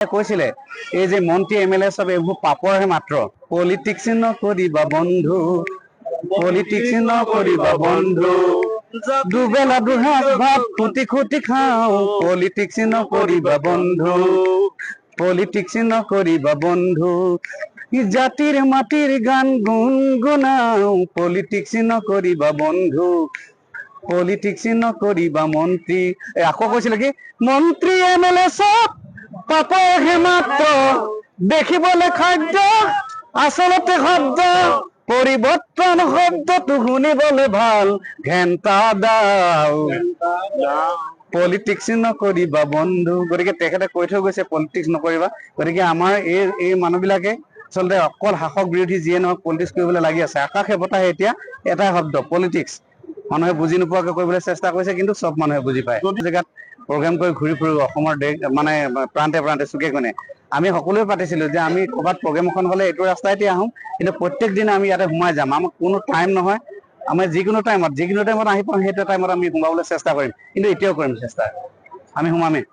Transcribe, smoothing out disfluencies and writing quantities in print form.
কৈছিলে এই যে মন্ত্ৰী এমএলএ সব এইবোৰ পাপৰহে মাত্ৰ পলিটিক্স নকৰিবা বন্ধু পলিটিক্স নকৰিবা বন্ধু দুবেলা দুসাঁজ ভাত খুটি খুটি খাওঁ পলিটিক্স নকৰিবা বন্ধু পলিটিক্স নকৰিবা বন্ধু জাতিৰ মাটিৰ গান গুণগুণাওঁ পলিটিক্স নকৰিবা বন্ধু পলিটিক্স নকৰিবা মন্ত্ৰী আকৌ কৈছিলে কি মন্ত্ৰী এমএলএ সব পাপৰহে মাত্ৰ দেখিবলৈ খাদ্য আচলতে শব্দ পৰিৱৰ্তন শব্দটো শুনিবলৈ ভাল ঘেণ্টা দাও পলিটিক্স নকৰিবা বন্ধু গতিকে তেখেতে কৈ থৈ গৈছে পলিটিক্স নকৰিবা গতিকে আমাৰ এই মানুহবিলাকে আচলতে অকল শাসক বিৰোধী যিয়ে নহওক পলিটিক্স কৰিবলৈ লাগি আছে আকাশে বতাহে এতিয়া এটাই শব্দ পলিটিক্স মানুহে বুজি নোপোৱাকৈ কৰিবলৈ চেষ্টা কৰিছে কিন্তু চব মানুহে বুজি পায় জেগাত প্ৰগ্ৰাম কৰি ঘূৰি ফুৰিব অসমৰ দেশ মানে প্ৰান্তে প্ৰান্তে চুকে কোণে আমি সকলোৱে পাতিছিলো যে আমি ক'ৰবাত প্ৰগ্ৰাম এখন হ'লে এইটো ৰাস্তাইতে আহোঁ কিন্তু প্ৰত্যেক দিনে আমি ইয়াতে সোমাই যাম আমাৰ কোনো টাইম নহয় আমি যিকোনো টাইমত আহি পাওঁ সেইটো টাইমত আমি সোমাবলৈ চেষ্টা কৰিম কিন্তু এতিয়াও কৰিম চেষ্টা আমি সোমামেই